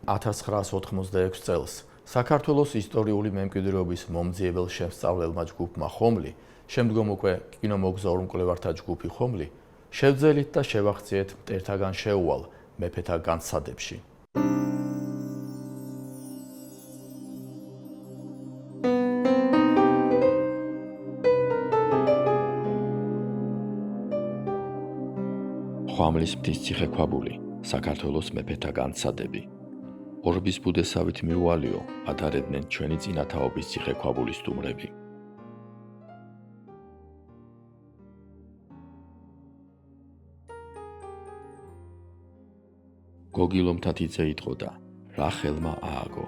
1986 წელს საქართველოს ისტორიული მემკვიდრეობის მომძიებელ შემსწავლელმა ჯგუფმა ხომლი, შემდგომ უკვე კინომოგზაურ მკვლევართა ჯგუფი ხომლი, შევძელით და შევახციეთ მტერთაგან შეუვალ მეფეთა განცდებში. ხვამლის მთის ციხე-ქვაბული, საქართველოს მეფეთა განცდები. ორბის ბუდესავით მიუვალიო, ატარებდნენ ჩვენი წინათაობის ციხე-ქვაბულის სტუმრები. გოგი ლომთათიძე იტყოდა, რა ხელმა ააგო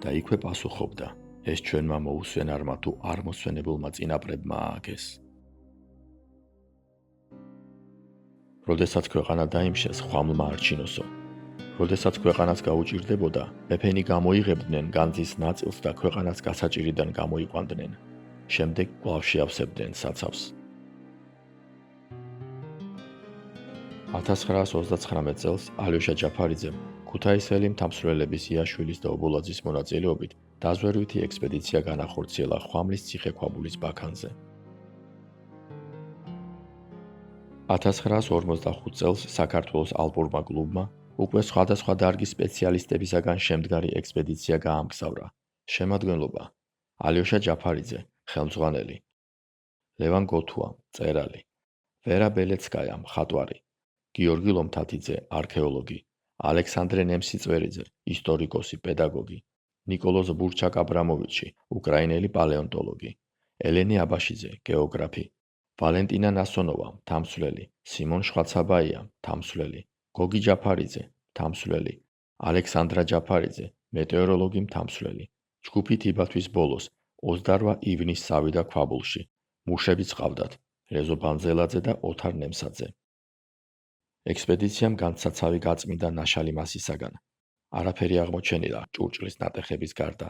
და იქვე პასუხობდა, ეს ჩვენმა მოუსვენარმა თუ არ მოსვენებულმა წინაპრებმა ააგეს. როდესაც ქვეყანა დაიმშეს, ხვამლმა არჩინოსო. როდესაც ქვეყანას გაუჭირდებოდა, მეფენი გამოიღებდნენ განძის ნაწილს და ქვეყანას გასაჭირიდან გამოიყვანდნენ. შემდეგ კვლავ შეავსებდნენ საცავს. 1939 წელს ალიოშა ჯაფარიძემ ქუთაისელი მთამსვლელების იაშვილის და ობოლაძის მონაწილეობით დაზვერვითი ექსპედიცია განახორციელა ხვამლის ციხე-ქვაბულის ბაქანზე. 1945 წელს საქართველოს ალპურმა კლუბმა უკვე სხვადასხვა დარგის სპეციალისტებისაგან შემდგარი ექსპედიცია გაამგზავრა. შემადგენლობა: ალიოშა ჯაფარიძე, ხელმძღვანელი, ლევან გოთუა, მწერალი, ვერა ბელეცკაია, მხატვარი, გიორგი ლომთათიძე, არქეოლოგი, ალექსანდრე ნემსიწვერიძე, ისტორიკოსი, პედაგოგი, ნიკოლოზ ბურჩაკ-აბრამოვიჩი, უკრაინელი პალეონტოლოგი, ელენე აბაშიძე, გეოგრაფი, ვალენტინა ნასონოვა, მთამსვლელი, სიმონ შვაცაბაია, მთამსვლელი, გოგი ჯაფარიძე, მთამსვლელი, ალექსანდრა ჯაფარიძე, მეტეოროლოგი, მთამსვლელი. ჯგუფი თიბათვის ბოლოს 28 ივნის სავიდა ქვაბულში. მუშებიც ყავდათ, რეზო ბანძელაძე და ოთარ ნემსაძე. ექსპედიციამ განსაცავი გაწმიდა ნაშალი მასისაგან. არაფერი აღმოჩენილა ჭურჭლის ნატეხების გარდა.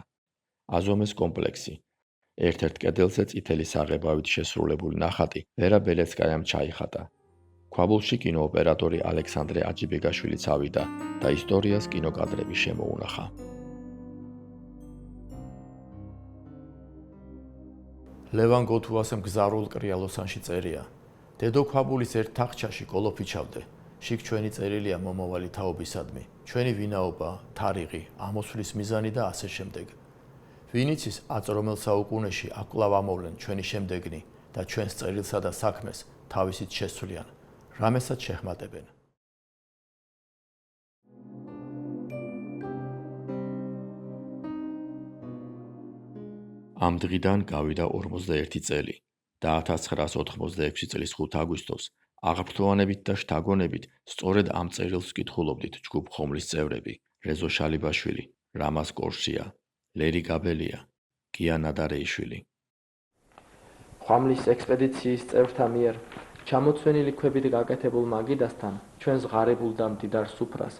აზომეს კომპლექსი. ერთ-ერთ კედელზე წითელი საღებავით შესრულებული ნახატი ვერა ბელეცკაიამ ჩაიხატა. ქვაბულში კინოოპერატორი ალექსანდრე აჯიბეგაშვილიც ავიდა და ისტორიას კინოკადრები შემოუნახა. ლევან გოთუას მგზავრულ კრიალოსანში წერია: დედო ქვაბულის ერთ თახჩაში კოლოფიჩავდე. შიგ ჩვენი წერილია მომავალი თაობისადმი, ჩვენი ვინაობა, თარიღი, ამოსვლის მიზანი და ასე შემდეგ. ვინ იცის აწრომელ საუკუნეში აკვლავ ამოვლენ ჩვენი შემდეგნი და ჩვენს წერილსა და საქმეს თავისით შესწვლიან, რამესაც შეხმატებენ. ამ დღიდან გავიდა 41 წელი და 1986 წლის 5 აგვისტოს აღფრთოვანებით და შთაგონებით სწორედ ამ წერილს ვკითხულობდით ჯგუფ ხომლის წევრები: რეზო შალიბაშვილი, რამაზ კორშია, ლერი გაბელია, გია ნადარეიშვილი. ხვამლის ექსპედიციის წევრთა მიერ ჩამოცვენილი ქვებით გაკეთებულ მაგიდასთან ჩვენს ღარებულ და მდიდარ სუფრას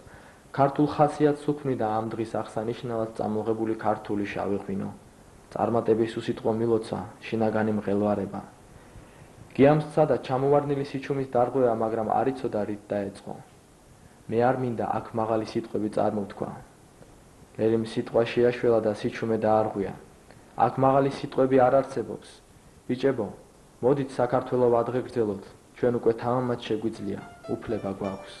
ქართულ ხასიათს უქმნიდა ამ დღის აღსანიშნავად წამოღებული ქართული შავი ღვინო, წარმატების უსიტყვო მილოცა, შინაგანი მღელვარება. გიამ სცადა ჩამოვარდნილი სიჩუმის დარღვევა, მაგრამ არ იცოდა რით დაეწყო. მე არ მინდა აქ მაღალი სიტყვები წარმოვთქვა. ლერიმ სიტყვა შეაშველა და სიჩუმე დაარღვია. აქ მაღალი სიტყვები არ არსებობს. ბიჭებო, მოდით საქართველო ვადღეგრძელოთ, ჩვენ უკვე თამამად შეგვიძლია, უფლება გვაქვს.